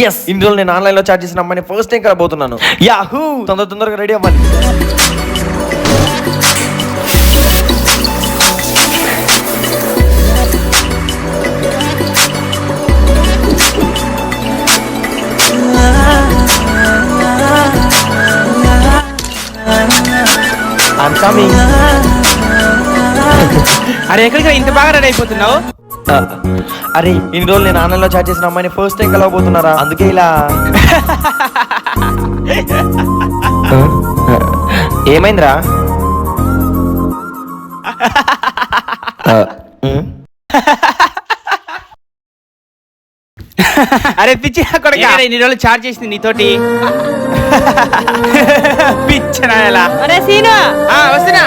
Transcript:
Yes, ఇన్ని రోజులు నేను ఆన్లైన్ లో చాట్ చేసిన అమ్మాయిని ఫస్ట్ టైం కలబోతున్నాను. యాహూ, తొందరగా రెడీ అవ్వాలి. I'm coming. అరే ఎక్కడికి ఇంత బాగా రెడీ అయిపోతున్నావు? అరే ఇన్ని రోజులు నేను ఆన్లైన్ లో చాట్ చేసిన అమ్మాయిని ఫస్ట్ టైం కలవబోతున్నారా, అందుకే ఇలా. ఏమైందిరా? అరే పిచ్చి కొడుకా, ఇన్ని రోజులు చార్జ్ చేసింది నీతోటి. పిచ్చనా ఎలా? అరే సీను, వస్తున్నా.